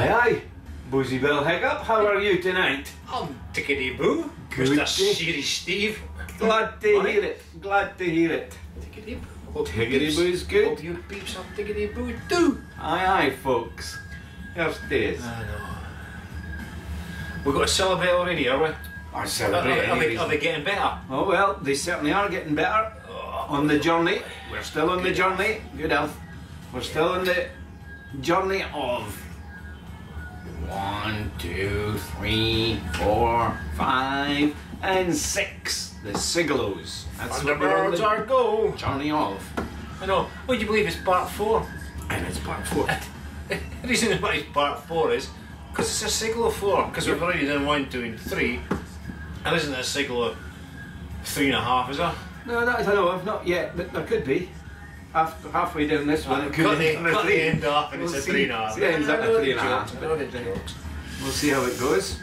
Aye, aye. Boozy Bill Hiccup, how are you tonight? I'm tickety-boo, Good Mr. day. Serious Steve. Glad to hear it. Glad to hear it. Tickety-boo. Tickety-boo's good. Hope you peeps are tickety-boo too. Aye, aye, folks. Here's days. I know. We've got to celebrate already, are we? I celebrate. Are they getting better? Oh well, they certainly are getting better. On the journey. We're still on the journey. Good health. We're still on the journey of 1, 2, 3, 4, 5, and 6. The Siglos. That's what we're on Thunderbirds the are go. journey of. I know. Would you believe it's part 4? And it's part 4. The reason why it's part 4 is because it's a Siglo 4. Because we've already done 1, 2, and 3. And isn't it a Siglo 3.5, is there? No, that I don't know of, not yet, but there could be. Halfway down this one, it could cut be. the end off and We'll it's a see. 3.5. See, it ends up at 3.5. I know the jokes. We'll see how it goes.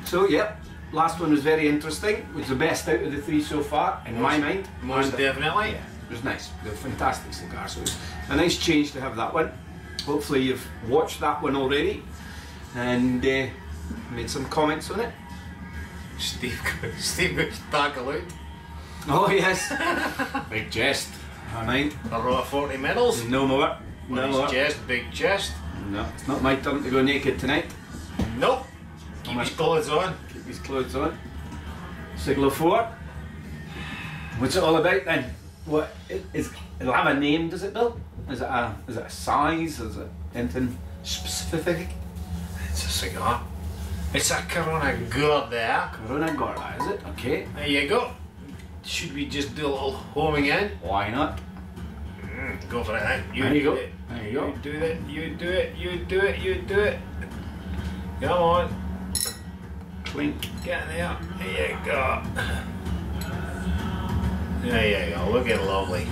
So, yep, last one was very interesting. It was the best out of the 3 so far, in my mind. Most definitely. Yeah, it was nice. They're fantastic cigars. So it was a nice change to have that one. Hopefully you've watched that one already and made some comments on it. Steve goes back out. Oh yes, big chest. I mind. I wrote 40 medals. No more. No On more. his chest, big chest. No, it's not my turn to go naked tonight. Nope. Keep his clothes on. Keep his clothes on. Siglo 4. What's it all about then? What it'll have a name, does it, Bill? Is it a size? Is it anything specific? It's a cigar. It's a Corona Gorda. Corona Gorda, is it? Okay. There you go. Should we just do a little homing in? Why not? Go for it then. There you go. do it. There you go. You do it. You do it. You do it. You do it. Come on. Clink. Get there. There you go. There you go. Looking lovely.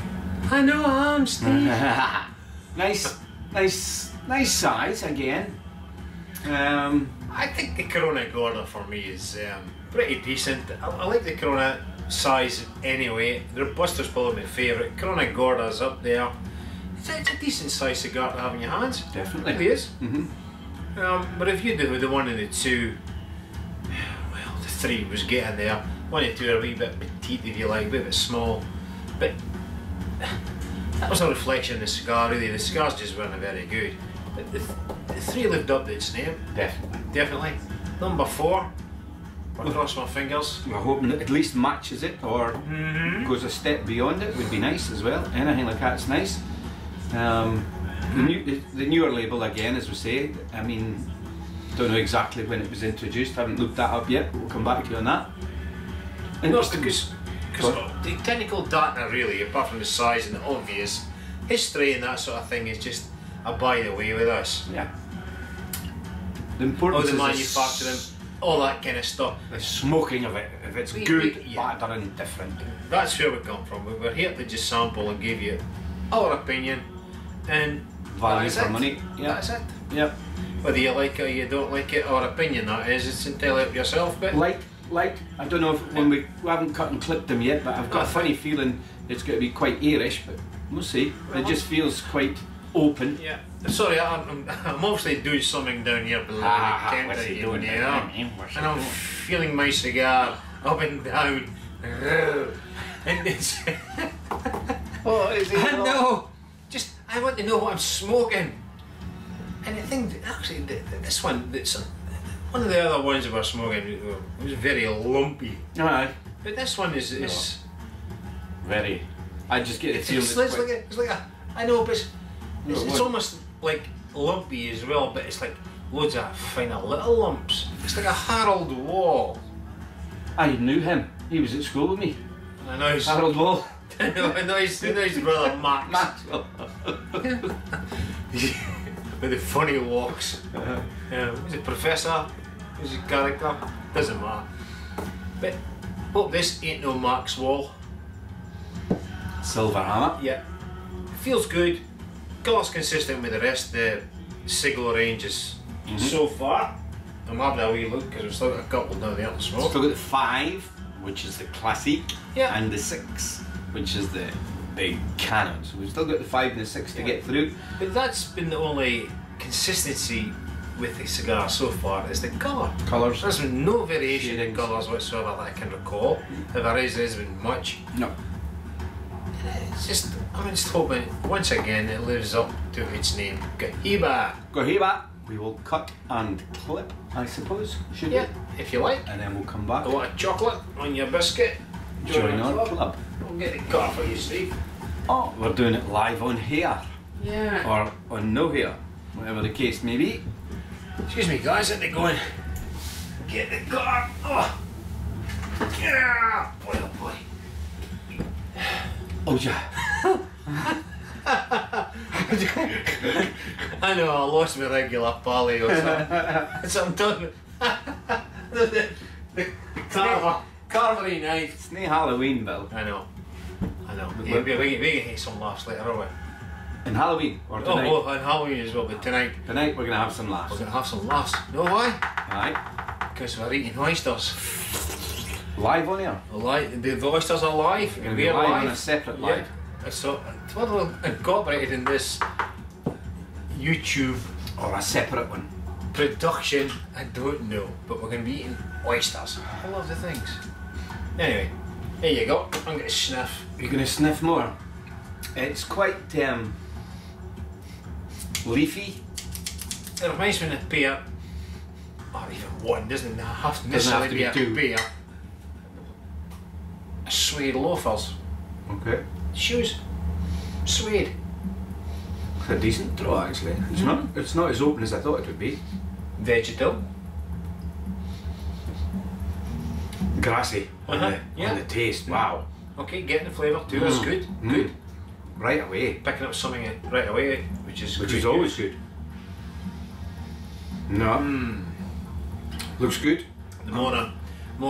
I know I'm Steve. nice size again. I think the Corona Gorda for me is pretty decent. I like the Corona size anyway. The Robusta's probably my favourite. Corona Gorda's up there. It's a decent size cigar to have in your hands. Definitely. It really is. Mm-hmm. But if you do the 1 and the 2, well, the 3 was getting there. 1 and 2 are a wee bit petite, if you like, a wee bit small. But that was a reflection of the cigar, really. The cigars just weren't very good. But the 3 lived up to its name. Definitely. Definitely. Number 4. I cross my fingers. We're hoping it at least matches it or goes a step beyond it. Would be nice as well. Anything like that's nice. The newer label again, as we say. I mean, don't know exactly when it was introduced. Haven't looked that up yet. But we'll come back to you on that. No, because the technical data really, apart from the size and the obvious history and that sort of thing, is just a by the way with us. Yeah. The importance Oh, the is manufacturing, all that kind of stuff. the smoking of it. If it's good, bad, or indifferent. That's where we come from. We're here to just sample and give you our opinion and Value that's for it. money. Yeah. That's it. Yep. Whether you like it or you don't like it, our opinion that is, it's entirely up to yourself. But Like, I don't know if when we haven't cut and clipped them yet, but I've got a funny feeling it's going to be quite airish, but we'll see. It just feels quite open. yeah, sorry, I'm obviously doing something down here below the counter, what's he you doing know, there? and I'm feeling my cigar up and down, and it's. Oh, is it? I know. Just I want to know what I'm smoking. And I think actually this one, one of the other ones that we're smoking, it was very lumpy. Aye. But this one is Very. I just get the feeling it's like a I know, but it's what? almost like lumpy as well. But it's like loads of fine little lumps. It's like a Harold Wall. I knew him. He was at school with me. I know he's Harold Wall. I know his brother Max. Maxwell. With the funny walks. He's a professor, he's a character, doesn't matter. But hope this ain't no Max Wall. Silver Hammer. Yeah. Feels good. Colour's consistent with the rest of the Siglo ranges so far. I'm having a wee look because we've still got a couple down there to smoke. Still got the 5, which is the classic, Yeah. and the 6, which is the big cannon. So we've still got the 5 and the 6 to get through. But that's been the only consistency with the cigar so far is the colour. Colours. There's been no variation in Shadings. colours whatsoever that I can recall. If there has been much. No. It's just, I'm just hoping once again it lives up to its name, Cohiba. Cohiba. We will cut and clip, I suppose, should we? If you like. And then we'll come back. A lot of chocolate on your biscuit. Join our club. We'll get the car for you, Steve. Oh, we're doing it live on here. Yeah. Or on no here, whatever the case may be. Excuse me, guys, let me go and get the car. Oh. Yeah. Boy, oh boy. Oh yeah. I know, I lost my regular pally or something. So I'm done. the carvery knife. It's no Halloween, Bill. I know. Yeah, we can have some laughs later, are we? In Halloween or tonight? Oh, and Halloween as well, but tonight Tonight we're gonna have some laughs. we're going to have some laughs. Know why? Alright. Because we're eating oysters. Live on here. The oysters are live. We're gonna be live on a separate live. Yeah. So, whether incorporated in this YouTube Or a separate one. production, I don't know. But we're going to be eating oysters. I love the things. Anyway, here you go. I'm going to sniff. You're gonna sniff more. It's quite leafy. It reminds me of a beer. Or even one, doesn't have to Doesn't have necessarily to be be a two. beer. Suede loafers. Okay. Shoes. Suede. It's a decent draw actually. It's not as open as I thought it would be. Vegetal. Grassy on, Yeah. on the taste. Wow. Okay, getting the flavour too. That's good. Mm. Good. Right away. Picking up something right away, which is Which good is always news. good. No. Looks good. The more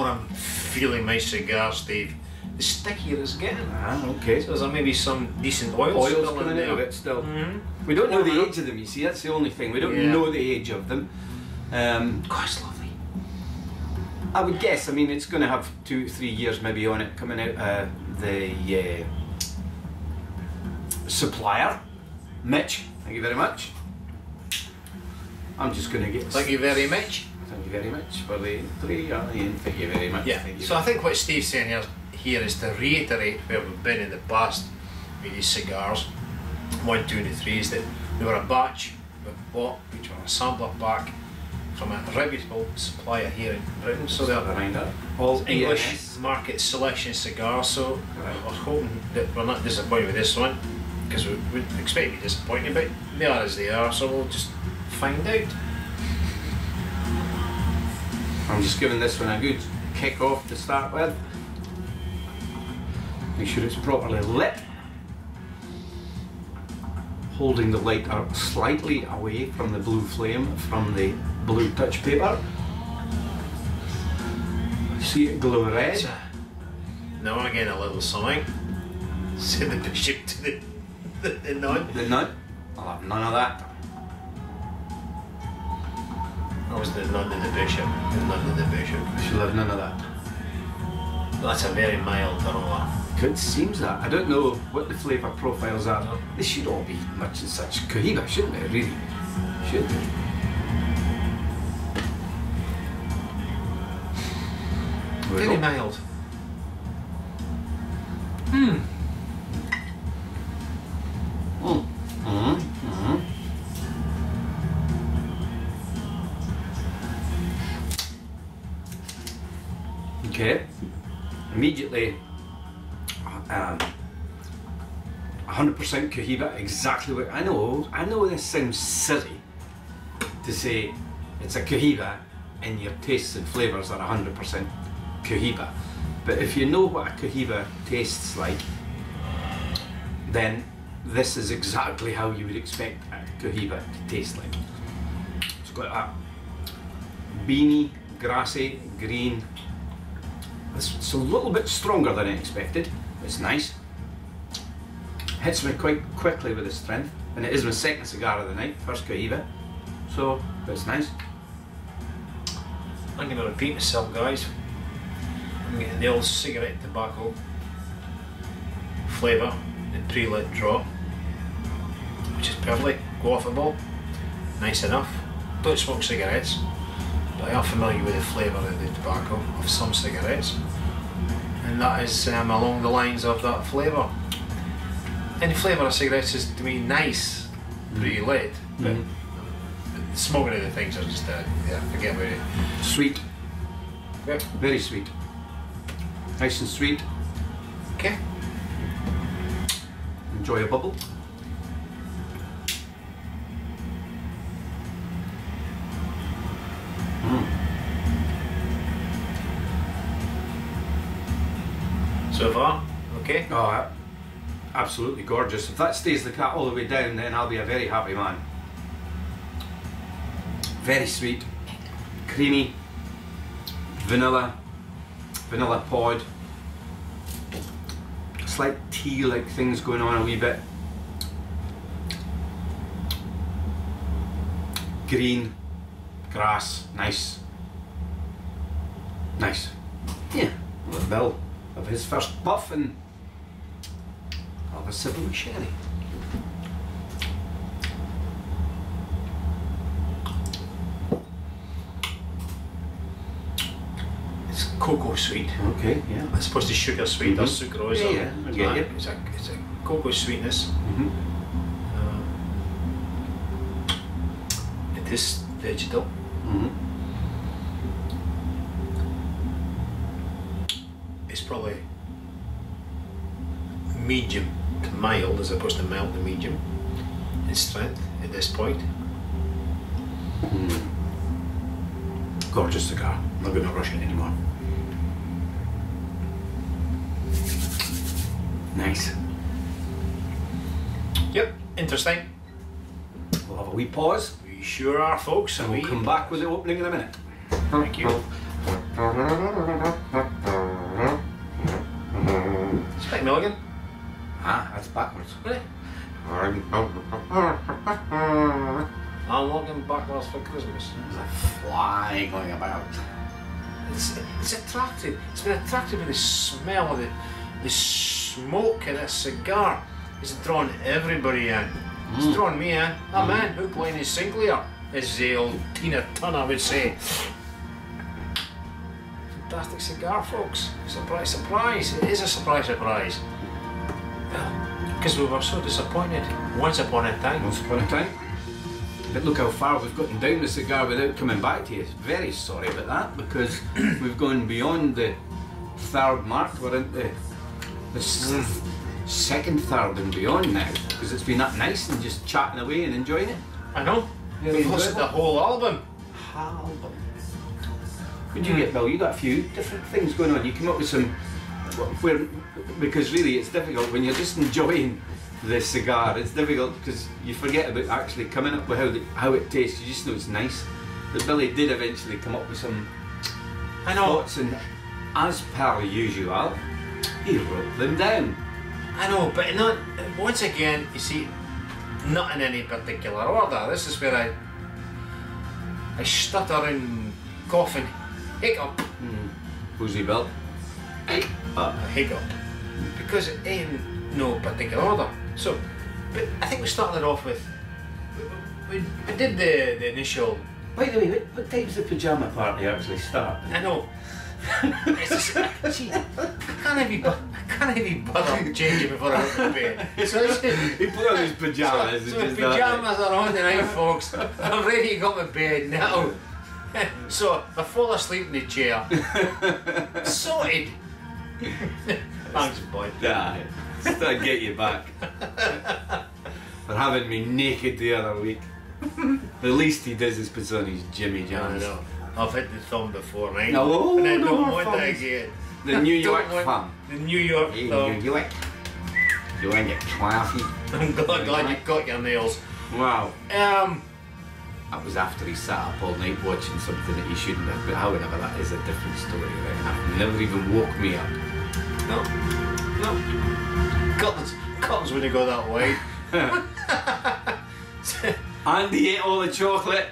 I'm feeling my cigar, Steve, the stickier it's getting. Ah, okay. So there's maybe some decent oil Oil's still coming in out of there. it still. Mhm. We don't know the Yeah. age of them, you see, that's the only thing. We don't Yeah. know the age of them. God, it's lovely. I would guess, I mean, it's going to have 2-3 years maybe on it coming out the supplier. Mitch, thank you very much. I'm just going to get... Thank you very much. Thank you very much for the 3. Thank you very much. Yeah. Thank you. So I think what Steve's saying here is to reiterate where we've been in the past with these cigars, 1, 2 and 3s, that they were a batch we bought, which were a sampler pack from a reputable supplier here in Britain. So they're Reminder, all English ENS. market selection cigars, so we're hoping that we're not disappointed with this one, because we would expect to be disappointed, but they are as they are, so we'll just find out. I'm just giving this one a good kick off to start with. Make sure it's properly lit. Holding the lighter slightly away from the blue flame, from the blue touch paper. See it glow red. Now again a little something. Say the bishop to the nod. The nut. I'll have none of that. That was the nod to the bishop. The nod to the bishop. She'll have none of that. That's a very mild aroma. It seems that. I don't know what the flavour profiles are. They should all be much and such Cohiba, shouldn't they? Really? Should they? Very mild. Okay. Immediately, 100% Cohiba, exactly what I know. I know this sounds silly to say it's a Cohiba and your tastes and flavours are 100% Cohiba, but if you know what a Cohiba tastes like, then this is exactly how you would expect a Cohiba to taste like. It's got that beany, grassy, green. It's a little bit stronger than I expected. It's nice. Hits me quite quickly with the strength, and it is my second cigar of the night, first Cohiba, so it's nice. I'm going to repeat myself, guys. I'm getting the old cigarette tobacco flavour, the pre-lit drop, which is perfectly quaffable, nice enough. don't smoke cigarettes, but I am familiar with the flavour of the tobacco of some cigarettes, and that is along the lines of that flavour. And the flavour of cigarettes is, to me, nice, pretty lit, but smoking of the things are just, yeah, forget about it. Sweet. Yep. Very sweet. Nice and sweet. Okay. Enjoy a bubble. So far, okay? Oh, absolutely gorgeous. If that stays the cat all the way down, then I'll be a very happy man. Very sweet, creamy, vanilla pod, slight tea-like things going on a wee bit. Green, grass, nice. Nice. Yeah, the Bill of his first puff and have a sip of sherry. It's cocoa sweet. Okay, yeah. As opposed to sugar sweet, that's sucrose. Yeah, I get you. It's a cocoa sweetness. It is vegetal. It's probably medium to mild as opposed to mild to medium in strength at this point. Gorgeous cigar. I'm not going to rush it anymore. Nice. Yep, interesting. We'll have a wee pause. We sure are, folks. And we'll come back with the opening in a minute. Thank you. Spike Milligan. Ah, that's backwards. Really? I'm looking backwards for Christmas. There's a fly going about. It's attractive. It's been attractive with the smell of the smoke of this cigar. It's drawn everybody in. It's drawn me in. A man hook, line and sinker, as the old Tina Turner would say. Fantastic cigar, folks. Surprise, surprise. It is a surprise. Because we were so disappointed once upon a time. Once upon a time. But look how far we've gotten down the cigar without coming back to you. Very sorry about that, because we've gone beyond the third mark. We're into the second, third and beyond now, because it's been that nice and just chatting away and enjoying it. I know. Very We've listened to the whole album. What did you get, Bill? You got a few different things going on. You come up with some, because really it's difficult when you're just enjoying the cigar. It's difficult because you forget about actually coming up with how it tastes. You just know it's nice. But Billy did eventually come up with some thoughts, and as per usual, he wrote them down. I know, but not once again. You see, not in any particular order. This is where I stutter and cough and hiccup. Who's he, Bill? Hiccup. Because it ain't no particular order. So, but I think we started off with, we did the initial. By the way, what time's the pyjama party actually start? I know. It's just, see, I can't even bother changing before I go to bed. So He put on his pyjamas. So pyjamas are on tonight, folks. I'm ready to go to bed now. So I fall asleep in the chair. Sorted. Thanks, boy. Nah, just to get you back. For having me naked the other week. The least he does is puts on his Jimmy Jams. I know. I've hit the thumb before, right? No, and I no don't more want thumbs. that again. The New York Don't want thumb. The New York Hey, thumb. New York. You want to get classy? I'm glad you got your nails. Wow. That was after he sat up all night watching something that he shouldn't have. But however, that is a different story. Right? That never even woke me up. No. Curtains wouldn't go that way. And he ate all the chocolate.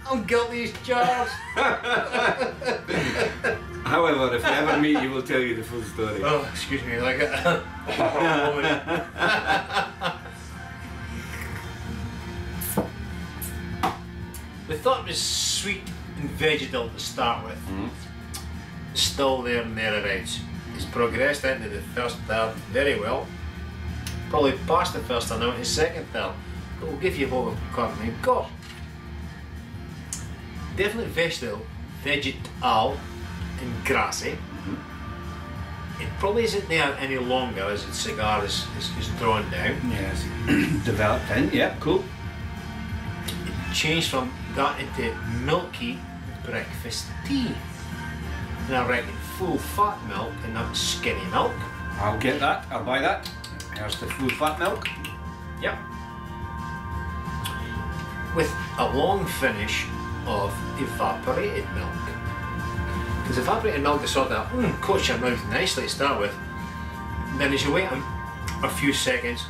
I'm guilty as charged. However, if we ever meet, he will tell you the full story. Oh, excuse me, like a moment. We thought starting with sweet and vegetal to start with. Still there and thereabouts. It's progressed into the first third very well. Probably past the first third now into the second third. But we'll give you what we've currently got. Definitely vegetal and grassy. It probably isn't there any longer as the cigar is drawn down. Yes, developed in, yeah, cool. It changed from that into milky breakfast tea. And I reckon full fat milk and not skinny milk. I'll get that, I'll buy that. Here's the full fat milk. Yep. With a long finish of evaporated milk. Because evaporated milk is sort of coats your mouth nicely to start with. And then as you wait a few seconds,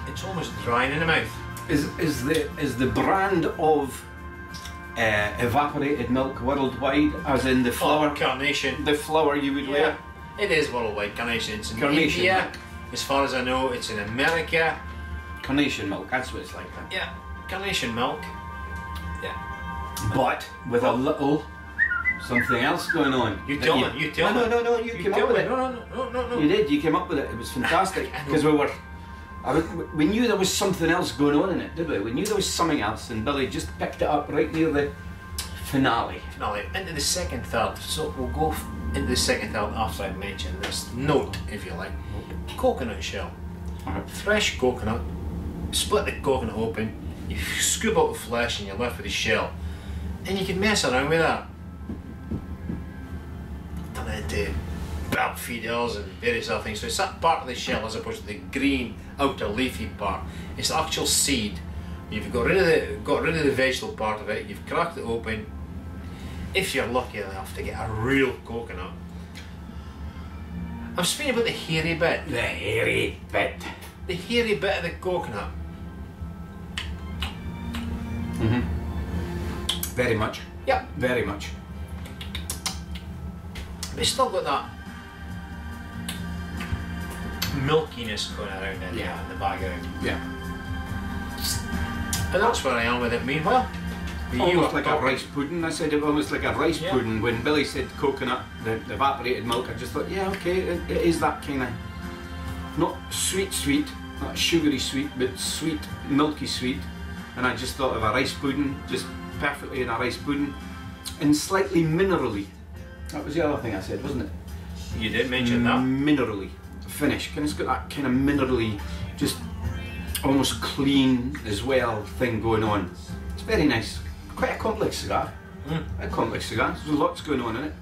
it's almost drying in the mouth. Is the brand of evaporated milk worldwide, as in the flour? Oh, Carnation. The flour you would wear? It is worldwide. Carnation. It's in Carnation India. milk. As far as I know, it's in America. Carnation milk, that's what it's like. Huh? Yeah, carnation milk. Yeah. But with a little something else going on. You tell me. You tell me. No, you came up with it. No. You did, you came up with it. It was fantastic. Because we knew there was something else going on in it, did we? We knew there was something else, and Billy just picked it up right near the finale. Into the second third. So we'll go into the second third after I've mentioned this note, if you like. Coconut shell. Fresh coconut. Split the coconut open. You scoop out the flesh and you're left with the shell. And you can mess around with that. Turn it into bird feeders and various other things. So it's that part of the shell as opposed to the green outer leafy part. It's the actual seed. You've got rid of the vegetable part of it. You've cracked it open. If you're lucky enough to get a real coconut. I'm speaking about the hairy bit. The hairy bit. The hairy bit of the coconut. Very much. Yep. Very much. But it's still got that milkiness going around in the background. Yeah. And that's where I am with it. Meanwhile, almost like a rice pudding. I said it almost like a rice pudding. When Billy said coconut, the evaporated milk, I just thought, yeah, okay, it is that kind of, not sweet, not sugary sweet, but sweet, milky sweet. And I just thought of a rice pudding, just perfectly in a rice pudding, and slightly minerally. That was the other thing I said, wasn't it? You did mention that. Minerally finish. And it's got that kind of minerally, just almost clean as well thing going on. It's very nice. Quite a complex cigar. A complex cigar. There's lots going on in it.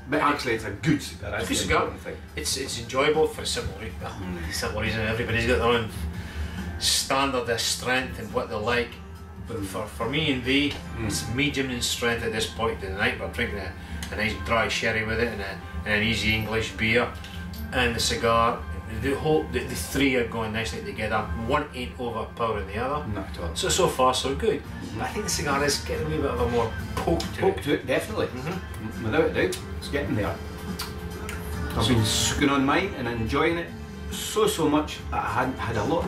But actually it's a good cigar. That's good the cigar. important thing. It's enjoyable for a simple reason. Everybody's got their own standard of strength and what they like. But for me and thee, it's medium in strength at this point in the night. We're drinking a nice dry sherry with it and an easy English beer. And the cigar, the three are going nicely together. One ain't overpowering the other. Not at all. So far so good. But I think the cigar is getting a wee bit of a more poke to it. To it, definitely. Without a doubt, it's getting there. I've been sucking on mine and enjoying it so much that I hadn't had a lot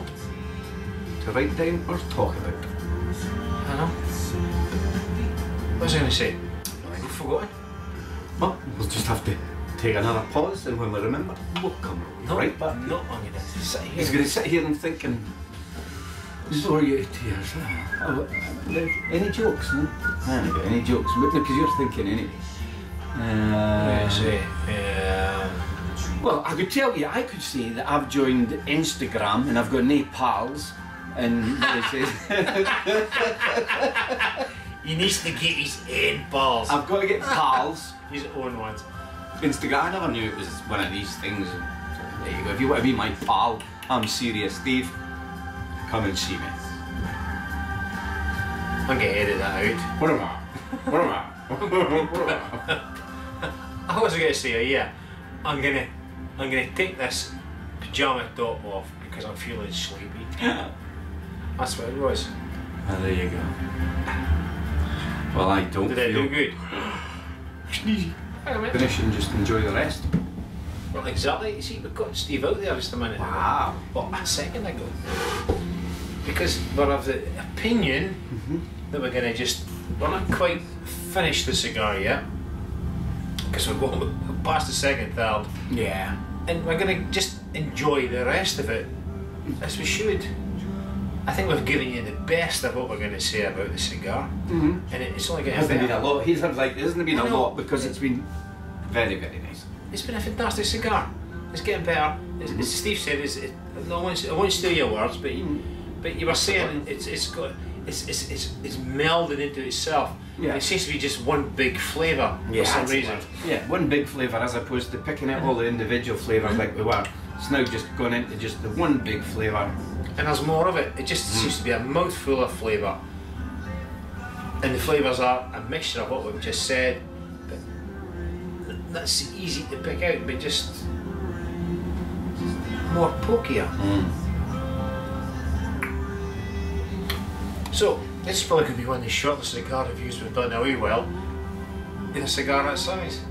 to write down or talk about. I know. What was I going to say? I've forgotten. Well, we'll just have to take another pause, and when we remember, we'll come right back. No, I'm going to sit here. He's going to sit here and think and bore you to tears. Any jokes? No? I haven't got any jokes, because you're thinking anyway. Well, I could tell you, I could say that I've joined Instagram and I've got no pals. And he says, he needs to get his own pals. I've got to get pals. His own ones. Instagram, I never knew it was one of these things. There you go. If you want to be my pal, I'm serious, Steve. Come and see me. I'm going to edit that out. What am I? I was going to say, I'm gonna take this pyjama top off because I'm feeling sleepy. That's what it was. Well, there you go. Well, I don't Did I do good? Finish and just enjoy the rest. Well, exactly. You see, we've got Steve out there just a minute ago. Wow. Well, a second ago. Because we're of the opinion that we're going to just we're not quite finished the cigar yet, because we're going past the second, third. Yeah. And we're going to just enjoy the rest of it, as we should. I think we've given you the best of what we're going to say about the cigar, and it's only getting Hasn't been better. a lot. He's had like, hasn't been a I know. lot because it's been very, very nice. It's been a fantastic cigar. It's getting better. As Steve said, I won't steal your words, but you were saying it's melded into itself. Yeah. It seems to be just one big flavour for some reason. Yeah, one big flavour as opposed to picking out all the individual flavours like we were. It's now just gone into just the one big flavour. And there's more of it. It just seems to be a mouthful of flavour. And the flavours are a mixture of what we've just said. But that's easy to pick out, but just more pokier. So, this is probably going to be one of the shortest cigar reviews we've done in a wee while. In a cigar that size.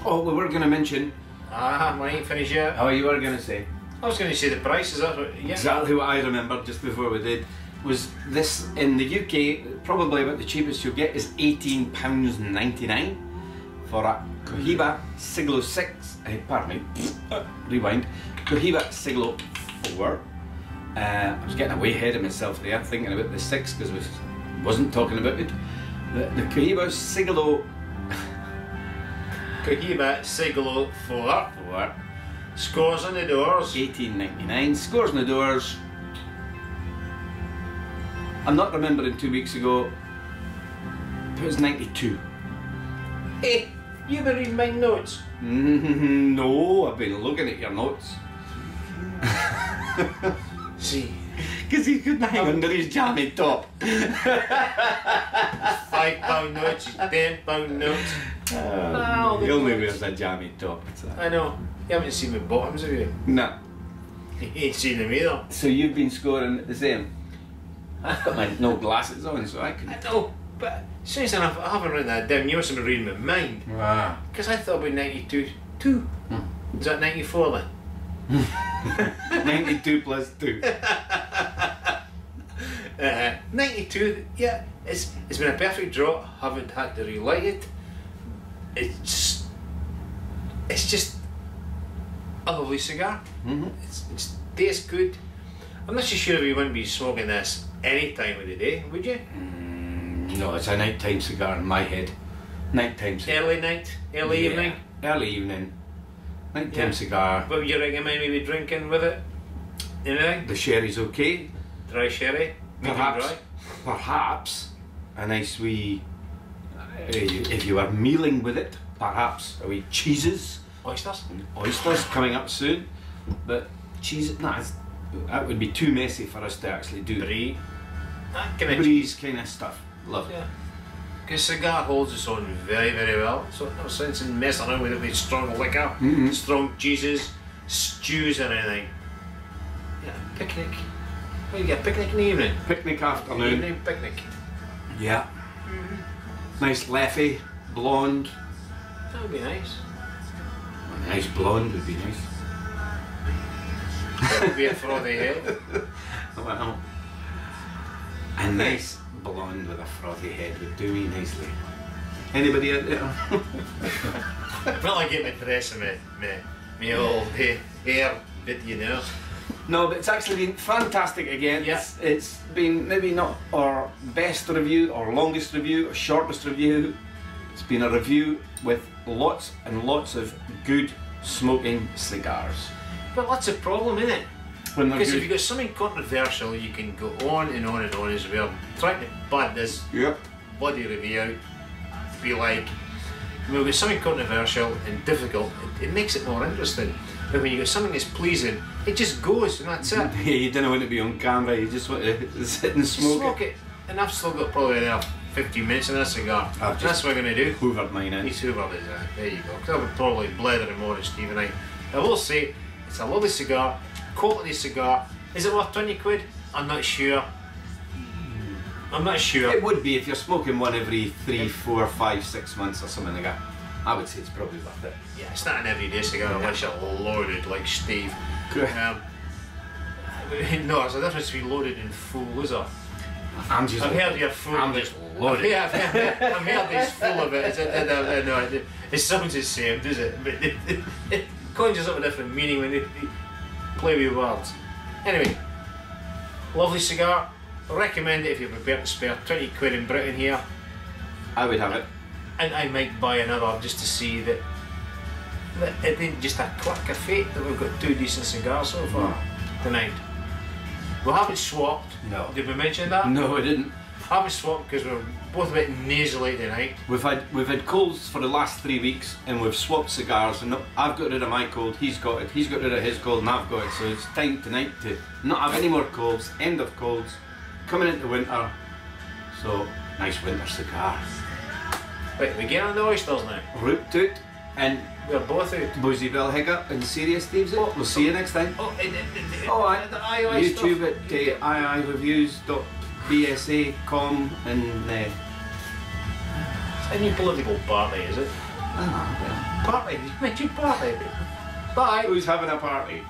Oh, we were going to mention. I ain't finished yet. Oh, you were going to say. I was going to say the price, is that what? Yeah. Exactly what I remembered just before we did was this in the UK, probably about the cheapest you'll get is £18.99 for a Cohiba Siglo 6. Pardon me, rewind. Cohiba Siglo 4. I was getting way ahead of myself there, thinking about the 6 because we wasn't talking about it. The Cohiba Siglo. Cohiba Siglo 4. Scores on the doors. £18.99. Scores on the doors. I'm not remembering 2 weeks ago. It was 92. Hey, you've been reading my notes. No, I've been looking at your notes. See, because he couldn't hang under his jammy top. £5 notes, £10 notes. He only wears a jammy top. I know. You haven't seen my bottoms, have you? No. You ain't seen them either. So you've been scoring the same? I've got my no glasses on, so I can. I know, but since I haven't written that down, you must have been reading my mind. Wow. Because I thought about 92. Is that 94 then? 92 plus 2. 92, yeah, it's been a perfect draw. Haven't had to relight it. It's just a lovely cigar. It tastes good. I'm not so sure if you wouldn't be smoking this any time of the day, would you? No, it's a nighttime cigar in my head. Nighttime cigar. Early night, early evening. Early evening. Nighttime cigar. What would you recommend maybe drinking with it? Anything? The sherry's okay. Dry sherry? Medium dry? Perhaps a nice wee, if you were mealing with it, perhaps a wee cheeses. Oysters? Oysters coming up soon, but cheese, that would be too messy for us to actually do. Brie? That kind of Brie's kind of stuff. Love it. Yeah. Because cigar holds its own very, very well. So no sense in messing around with it with strong liquor, strong cheeses, stews or anything. Yeah, picnic. Well, you get a picnic in the evening. Picnic afternoon. Evening picnic. Yeah. Nice Leffy, blonde. That would be nice. A nice blonde would be nice. That would be a frothy head. Well, a nice blonde with a frothy head would do me nicely. Anybody out there? Well, I get my dress and my old hair bit, you know. No, but it's actually been fantastic again. Yeah. It's been maybe not our best review, or longest review, or shortest review. It's been a review with lots and lots of good smoking cigars. But that's a problem, isn't it? When they're Because good. if you've got something controversial, you can go on and on and on as well. Trying to pad this Yep. bloody review out, be like, we've got something controversial and difficult, it makes it more interesting. But when you got something that's pleasing, it just goes and that's it. You don't want to be on camera, you just want to sit and smoke it. And I've still got probably another 15 minutes in this cigar. That's what I'm going to do. Hoovered mine in. He's hoovered it, there you go. Because I would probably blether more than Steve and I will say, it's a lovely cigar, quality cigar. Is it worth 20 quid? I'm not sure. I'm not sure. It would be if you're smoking one every 3, 4, 5, 6 months or something like that. I would say it's probably worth it. Yeah, it's not an everyday cigar unless you're loaded like Steve. No, there's a difference between loaded and full, is there? I'm just. I've heard you're full I'm of it. just loaded. I've heard he's full of it. It sounds the same, does it? But it conjures up a different meaning when they play with words. Anyway, lovely cigar. I recommend it if you're prepared to spare 20 quid in Britain here. I would have it. And I might buy another just to see that it ain't just a click of fate that we've got 2 decent cigars so far tonight. We haven't swapped. No. Did we mention that? No, we didn't. I haven't swapped because we're both a bit nasally tonight. We've had colds for the last 3 weeks, and we've swapped cigars. And I've got rid of my cold. He's got it. He's got rid of his cold, and I've got it. So it's time tonight to not have any more colds. End of colds. Coming into winter. So nice winter cigar. Right, we get on the oysters now. Root toot and We're both out. Boozy Bill Higger and Serious Steve's it. We'll see you next time. Oh, Alright, YouTube stuff. at AyeAyeReviews.bsa.com and It's a new political party, is it? well, Party? You mentioned party. Bye. who's having a party?